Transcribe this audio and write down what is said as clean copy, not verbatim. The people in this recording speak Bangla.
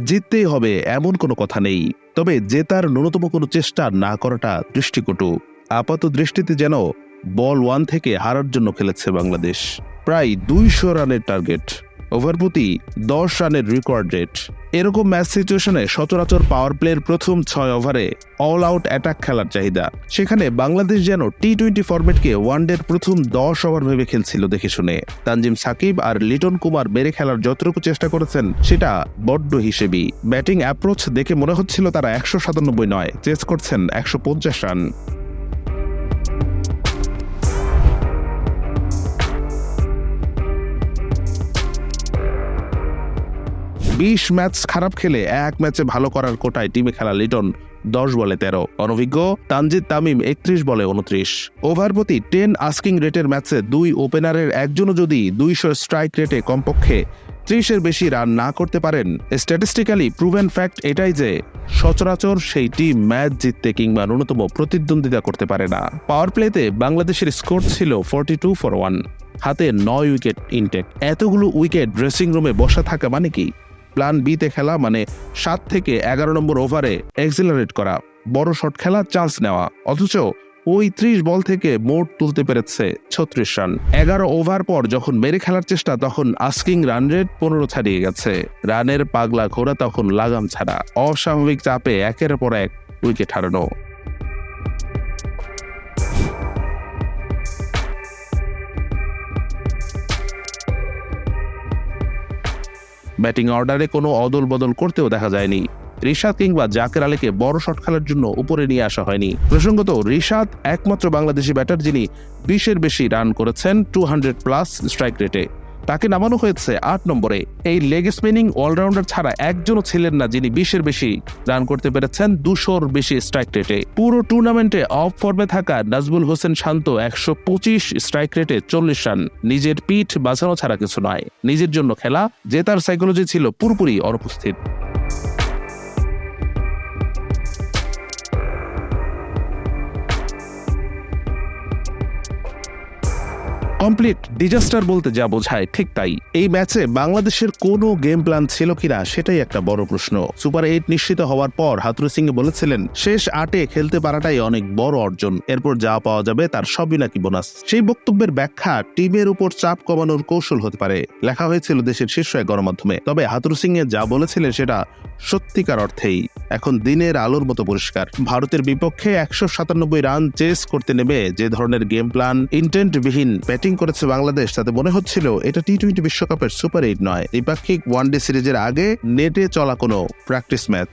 জিততেই হবে এমন কোনো কথা নেই, তবে জেতার ন্যূনতম কোনো চেষ্টা না করাটা দৃষ্টিকটু। আপাত দৃষ্টিতে যেন বল 1 থেকে হারার জন্য খেলেছে বাংলাদেশ। প্রায় 200 রানের টার্গেট, ওভার প্রতি 10 রানের রেকর্ড রেট। এরকম ম্যাচ সিচুয়েশনে সচরাচর পাওয়ার প্লের প্রথম 6 ওভারে অল আউট অ্যাটাক খেলার চাহিদা। সেখানে বাংলাদেশ যেন টি-20 ফরম্যাটকে ওয়ানডের প্রথম 10 ওভার ভেবে খেলছিল দেখে শুনে। তানজিম সাকিব আর লিটন কুমার মেরে খেলার যতটুকু চেষ্টা করেছেন সেটা বড্ড হিসেবি। ব্যাটিং অ্যাপ্রোচ দেখে মনে হচ্ছিল তারা 197 নয়, চেস করছেন 150 রান। 20 ম্যাচ খারাপ খেলে এক ম্যাচে ভালো করার কোটায় টিমে খেলা লিটন 10 বলে 13, অনভিজ্ঞ তানজিদ তামিম 31 বলে 29। ওভার প্রতি 10 আস্কিং রেটের ম্যাচে 2 ওপেনারের একজনও যদি 200 স্ট্রাইক রেটে কমপক্ষে 30-এর বেশি রান না করতে পারেন, স্ট্যাটিস্টিক্যালি প্রুভেন ফ্যাক্ট এটাই যে সচরাচর সেই টিম ম্যাচ জিততে কিংবা ন্যূনতম প্রতিদ্বন্দ্বিতা করতে পারে না। পাওয়ার প্লেতে বাংলাদেশের স্কোর ছিল 42 for 1, হাতে 9 উইকেট ইনটেক। এতগুলো উইকেট ড্রেসিং রুমে বসা থাকা মানে কি? প্ল্যান বিতে খেলা মানে 7 থেকে 11 নম্বর ওভারে এক্সিলারেট করা, বড় শট খেলা, চান্স নেওয়া। অথচ ওই 30 বল থেকে মোট তুলতে পেরেছে 36 রান। 11 ওভার পর যখন মেরে খেলার চেষ্টা, তখন আস্কিং রান রেট 15 ছাড়িয়ে গেছে। রানের পাগলা ঘোরা তখন লাগাম ছাড়া। অস্বাভাবিক চাপে একের পর এক উইকেট হারানো। ব্যাটিং অর্ডারে কোনো অদল বদল করতেও দেখা যায়নি। রিশাদ কিংবা জাকের আলীকে বড় শট খেলার জন্য উপরে নিয়ে আসা হয়নি। প্রসঙ্গত, রিশাদ একমাত্র বাংলাদেশি ব্যাটার যিনি 20-এর বেশি রান করেছেন 200+ স্ট্রাইক রেটে। তাকে নামানো হয়েছে 8 নম্বরে। এই লেগ স্পিনিং অলরাউন্ডার ছাড়া একজনও ছিলেন না যিনি 20-এর বেশি রান করতে পেরেছেন 200-র বেশি স্ট্রাইক রেটে। পুরো টুর্নামেন্টে অফ ফর্মে থাকা নাজমুল হোসেন শান্ত 125 স্ট্রাইক রেটে 40 রান। নিজের পিঠ বাঁচানো ছাড়া কিছু নয়। নিজের জন্য খেলা, জেতার সাইকোলজি ছিল পুরোপুরি অনুপস্থিত। কমপ্লিট ডিজাস্টার বলতে যা বোঝায় ঠিক তাই। এই ম্যাচে বাংলাদেশের কোনো গেম প্ল্যান ছিল কিনা সেটাই একটা বড় প্রশ্ন। সুপার 8 নিশ্চিত হওয়ার পর হাথুরু সিং বলেছিলেন শেষ 8-এ খেলতে পারাটাই অনেক বড় অর্জন, এরপর যা পাওয়া যাবে তার সবই নাকি বোনাস। সেই বক্তব্যের ব্যাখ্যা টিমের উপর চাপ কমানোর কৌশল হতে পারে, লেখা হয়েছিল দেশের শীর্ষ এক গণমাধ্যমে। তবে হাথুরু সিং যা বলেছিলেন সেটা সত্যিকার অর্থেই এখন দিনের আলোর মতো পরিষ্কার। ভারতের বিপক্ষে 197 রান চেস করতে নেমে যে ধরনের গেম প্ল্যান ইন্টেন্টবিহীন ব্যাটিং করেছে বাংলাদেশ, তাতে মনে হচ্ছিল এটা টি-20 বিশ্বকাপের সুপার 8 নয়, দ্বিপাক্ষিক ওয়ানডে সিরিজের আগে নেটে চলা কোনো প্র্যাকটিস ম্যাচ।